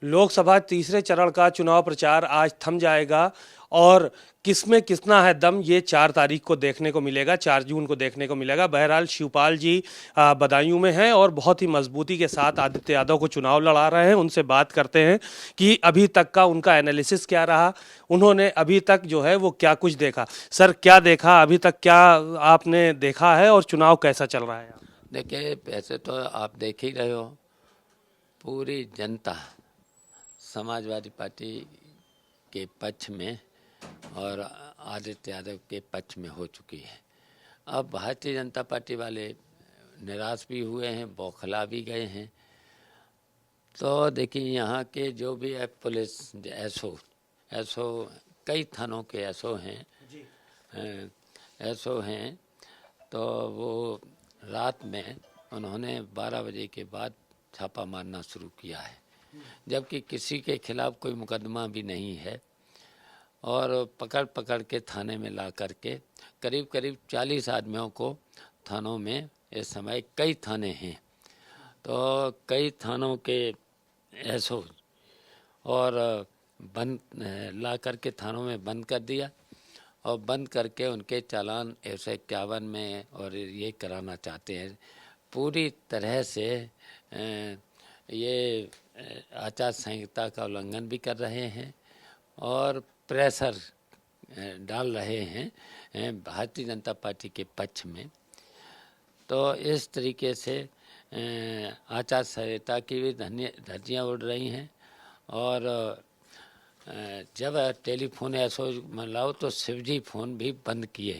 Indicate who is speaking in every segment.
Speaker 1: लोकसभा तीसरे चरण का चुनाव प्रचार आज थम जाएगा और किसमें कितना है दम ये 4 तारीख को देखने को मिलेगा, 4 जून को देखने को मिलेगा। बहरहाल शिवपाल जी बदायूं में हैं और बहुत ही मजबूती के साथ आदित्य यादव को चुनाव लड़ा रहे हैं। उनसे बात करते हैं कि अभी तक का उनका एनालिसिस क्या रहा, उन्होंने अभी तक जो है वो क्या कुछ देखा। सर, क्या देखा अभी तक, क्या आपने देखा है और चुनाव कैसा चल रहा है?
Speaker 2: देखिए, वैसे तो आप देख ही रहे हो, पूरी जनता समाजवादी पार्टी के पक्ष में और आदित्य यादव के पक्ष में हो चुकी है। अब भारतीय जनता पार्टी वाले निराश भी हुए हैं, बौखला भी गए हैं। तो देखिए, यहाँ के जो भी है पुलिस एसओ कई थानों के एसओ हैं, तो वो रात में उन्होंने 12 बजे के बाद छापा मारना शुरू किया है, जबकि किसी के खिलाफ कोई मुकदमा भी नहीं है। और पकड़ पकड़ के थाने में ला करके करीब करीब 40 आदमियों को थानों में, इस समय कई थाने हैं तो कई थानों के एसओ और बंद ला करके थानों में बंद कर दिया और बंद करके उनके चालान 151 में और ये कराना चाहते हैं। पूरी तरह से ये आचार संहिता का उल्लंघन भी कर रहे हैं और प्रेशर डाल रहे हैं भारतीय जनता पार्टी के पक्ष में। तो इस तरीके से आचार संहिता की भी धज्जियाँ उड़ रही हैं। और जब टेलीफोन ऐसो मिलाओ तो शिवजी फ़ोन भी बंद किए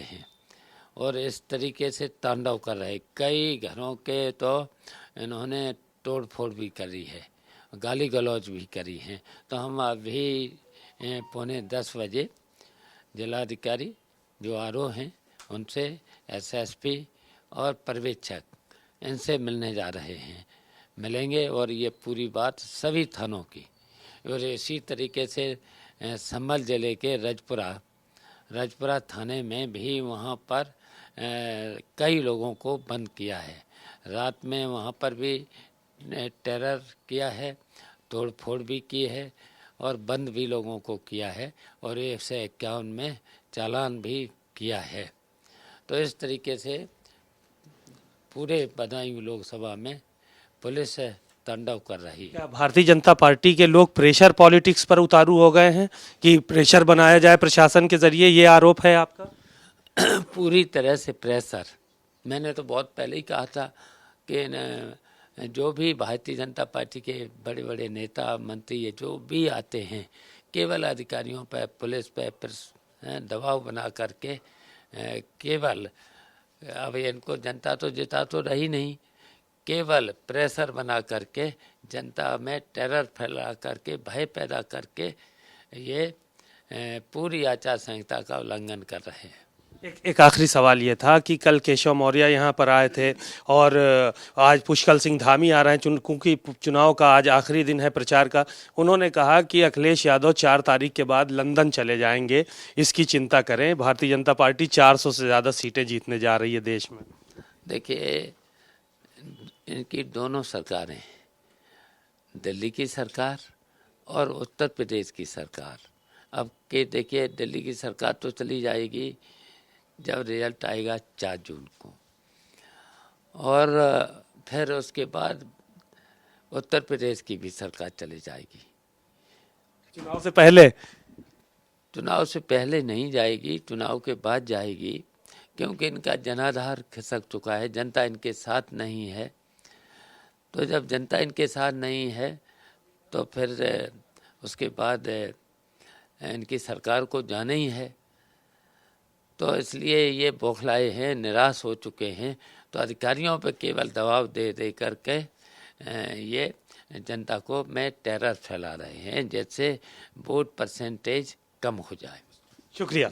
Speaker 2: हैं, और इस तरीके से तांडव कर रहे। कई घरों के तो इन्होंने तोड़ फोड़ भी करी है, गाली गलौज भी करी हैं। तो हम अभी 9:45 बजे जिलाधिकारी जो आरओ हैं उनसे, एसएसपी और पर्यवेक्षक, इनसे मिलने जा रहे हैं, मिलेंगे और ये पूरी बात सभी थानों की। और इसी तरीके से संभल जिले के रजपुरा थाने में भी वहाँ पर कई लोगों को बंद किया है। रात में वहाँ पर भी टेरर किया है, तोड़ फोड़ भी की है और बंद भी लोगों को किया है और 151 में चालान भी किया है। तो इस तरीके से पूरे बदायूं लोकसभा में पुलिस तांडव कर रही है।
Speaker 1: क्या भारतीय जनता पार्टी के लोग प्रेशर पॉलिटिक्स पर उतारू हो गए हैं कि प्रेशर बनाया जाए प्रशासन के जरिए, ये आरोप है आपका?
Speaker 2: पूरी तरह से प्रेशर। मैंने तो बहुत पहले ही कहा था कि जो भी भारतीय जनता पार्टी के बड़े बड़े नेता मंत्री ये जो भी आते हैं, केवल अधिकारियों पर, पुलिस पर दबाव बना करके केवल, अब इनको जनता तो जिता तो रही नहीं, केवल प्रेशर बना करके जनता में टेरर फैला करके, भय पैदा करके ये पूरी आचार संहिता का उल्लंघन कर रहे हैं।
Speaker 1: एक आखिरी सवाल ये था कि कल केशव मौर्य यहाँ पर आए थे और आज पुष्कर सिंह धामी आ रहे हैं, क्योंकि चुनाव का आज आखिरी दिन है प्रचार का। उन्होंने कहा कि अखिलेश यादव 4 तारीख के बाद लंदन चले जाएंगे, इसकी चिंता करें। भारतीय जनता पार्टी 400 से ज़्यादा सीटें जीतने जा रही है देश में।
Speaker 2: देखिए, इनकी दोनों सरकारें, दिल्ली की सरकार और उत्तर प्रदेश की सरकार, अब के देखिए दिल्ली की सरकार तो चली जाएगी जब रिजल्ट आएगा 4 जून को, और फिर उसके बाद उत्तर प्रदेश की भी सरकार चली जाएगी।
Speaker 1: चुनाव से पहले?
Speaker 2: चुनाव से पहले नहीं जाएगी, चुनाव के बाद जाएगी, क्योंकि इनका जनाधार खिसक चुका है, जनता इनके साथ नहीं है। तो जब जनता इनके साथ नहीं है तो फिर उसके बाद इनकी सरकार को जाना ही है। तो इसलिए ये बौखलाए हैं, निराश हो चुके हैं। तो अधिकारियों पर केवल दबाव दे दे करके ये जनता को में टेरर फैला रहे हैं, जैसे वोट परसेंटेज कम हो जाए।
Speaker 1: शुक्रिया।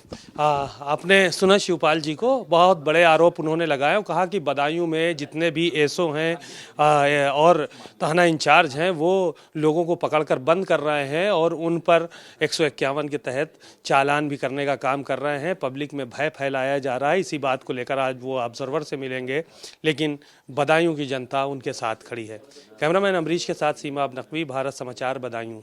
Speaker 1: आपने सुना शिवपाल जी को, बहुत बड़े आरोप उन्होंने लगाए और कहा कि बदायूं में जितने भी एसओ हैं और थाना इंचार्ज हैं वो लोगों को पकड़कर बंद कर रहे हैं और उन पर 151 के तहत चालान भी करने का काम कर रहे हैं। पब्लिक में भय फैलाया जा रहा है। इसी बात को लेकर आज वो ऑब्जर्वर से मिलेंगे, लेकिन बदायूं की जनता उनके साथ खड़ी है। कैमरामैन अमरीश के साथ सीमा अब नकवी, भारत समाचार, बदायूं।